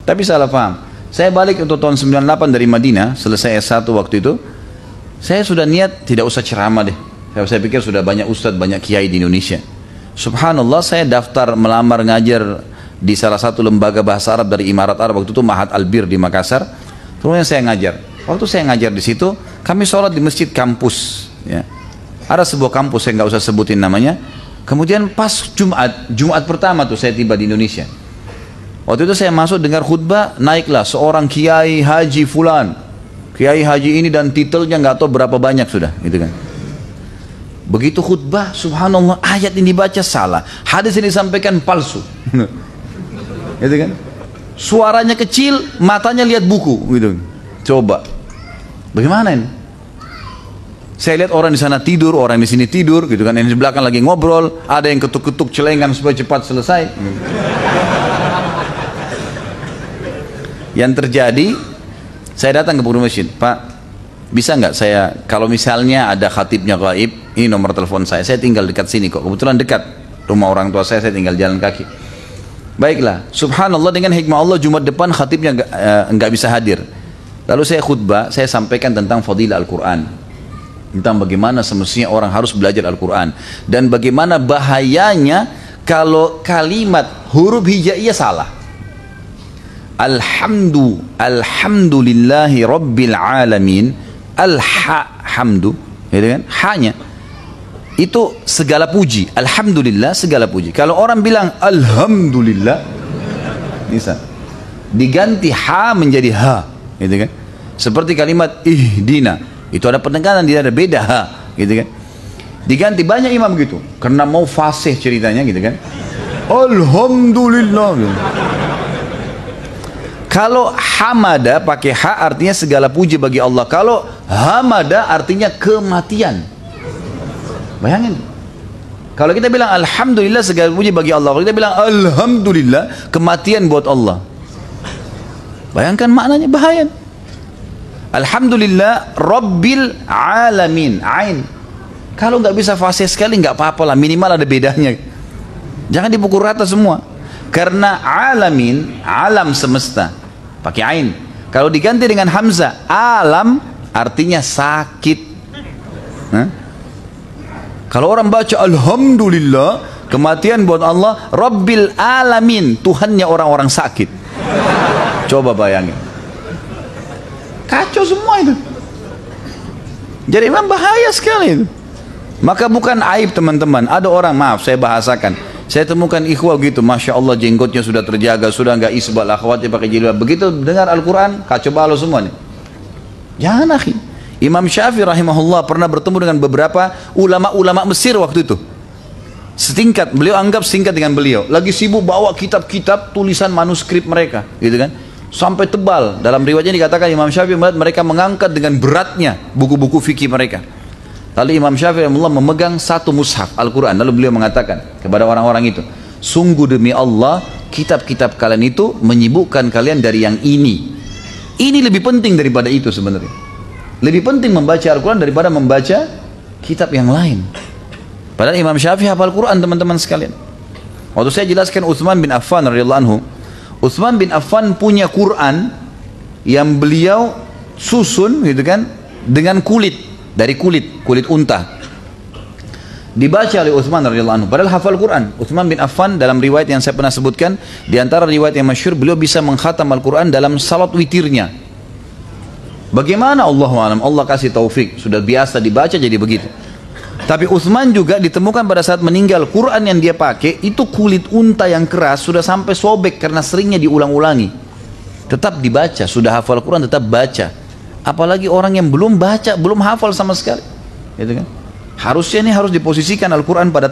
Tapi salah paham. Saya balik untuk tahun 98 dari Madinah, selesai S1 waktu itu. Saya sudah niat tidak usah ceramah deh. Saya pikir sudah banyak ustadz, banyak kiai di Indonesia. Subhanallah, saya daftar melamar ngajar di salah satu lembaga bahasa Arab dari Imarat Arab, waktu itu Mahat Albir di Makassar. Kemudian saya ngajar. Waktu saya ngajar di situ, kami sholat di masjid kampus. Ya. Ada sebuah kampus, saya nggak usah sebutin namanya. Kemudian pas Jumat pertama tuh saya tiba di Indonesia. Waktu itu saya masuk dengar khutbah, naiklah seorang kiai haji fulan. Kiai haji ini dan titelnya nggak tahu berapa banyak sudah, gitu kan. Begitu khutbah, subhanallah, ayat ini dibaca salah, hadis ini disampaikan palsu. Gitu kan. Suaranya kecil, matanya lihat buku, gitu. Coba. Bagaimana ini? Saya lihat orang di sana tidur, orang di sini tidur, gitu kan. Yang di belakang lagi ngobrol, ada yang ketuk-ketuk celengan supaya cepat selesai. Yang terjadi, saya datang ke pengurus masjid, Pak, bisa nggak saya, kalau misalnya ada khatibnya gaib, ini nomor telepon saya tinggal dekat sini kok, kebetulan dekat rumah orang tua saya tinggal jalan kaki. Baiklah, subhanallah, dengan hikmah Allah Jumat depan khatibnya nggak bisa hadir. Lalu saya khutbah, saya sampaikan tentang fadilah Al-Quran, tentang bagaimana semestinya orang harus belajar Al-Quran, dan bagaimana bahayanya kalau kalimat huruf hijaiyah salah. Alhamdulillahi Rabbil Alamin, hamdu, gitu kan? Hanya itu segala puji, alhamdulillah segala puji. Kalau orang bilang alhamdulillah, bisa diganti ha menjadi ha, gitu kan? Seperti kalimat ihdina, itu ada penekanan, dia ada beda ha, gitu kan? Diganti, banyak imam gitu, karena mau fasih ceritanya, gitu kan? Alhamdulillah. Gitu. Kalau hamada pakai ha artinya segala puji bagi Allah. Kalau hamada artinya kematian. Bayangin. Kalau kita bilang alhamdulillah segala puji bagi Allah, kalau kita bilang alhamdulillah kematian buat Allah. Bayangkan maknanya, bahaya. Alhamdulillah Rabbil Alamin, ain. Kalau nggak bisa fasih sekali nggak apa-apa lah, minimal ada bedanya. Jangan dipukul rata semua. Karena alamin, alam semesta, pakai ain. Kalau diganti dengan hamzah, alam artinya sakit. Kalau orang baca alhamdulillah kematian buat Allah, Rabbil Alamin, Tuhannya orang-orang sakit. Coba bayangin, kacau semua itu. Jadi memang bahaya sekali itu. Maka bukan aib teman-teman. Ada orang, maaf saya bahasakan, saya temukan ikhwah gitu, masya Allah jenggotnya sudah terjaga, sudah nggak isbal, akhwatnya pakai jilbab. Begitu dengar Al-Quran, kacau balau semua nih. Jangan akhi. Imam Syafi'i rahimahullah pernah bertemu dengan beberapa ulama-ulama Mesir waktu itu. Setingkat, beliau anggap singkat dengan beliau. Lagi sibuk bawa kitab-kitab tulisan manuskrip mereka, gitu kan? Sampai tebal. Dalam riwayatnya dikatakan Imam Syafi'i melihat mereka mengangkat dengan beratnya buku-buku fikih mereka. Lalu Imam Syafi'i rahimahullah memegang satu mushaf Al-Quran. Lalu beliau mengatakan kepada orang-orang itu, sungguh demi Allah, kitab-kitab kalian itu menyibukkan kalian dari yang ini. Ini lebih penting daripada itu sebenarnya. Lebih penting membaca Al-Quran daripada membaca kitab yang lain. Padahal Imam Syafi'i hafal Al-Quran teman-teman sekalian. Waktu saya jelaskan Utsman bin Affan radhiyallahu anhu, Utsman bin Affan punya Quran yang beliau susun gitu kan dengan kulit, dari kulit unta. Dibaca oleh Utsman radhiyallahu anhu. Padahal hafal Quran. Utsman bin Affan dalam riwayat yang saya pernah sebutkan, di antara riwayat yang masyhur, beliau bisa mengkhatam Al-Quran dalam salat witirnya. Bagaimana Allahu'alam, Allah kasih taufik, sudah biasa dibaca jadi begitu. Tapi Utsman juga ditemukan pada saat meninggal, Quran yang dia pakai itu kulit unta yang keras, sudah sampai sobek karena seringnya diulang-ulangi. Tetap dibaca, sudah hafal Quran tetap baca. Apalagi orang yang belum baca, belum hafal sama sekali, gitu kan? Harusnya ini harus diposisikan Al-Quran pada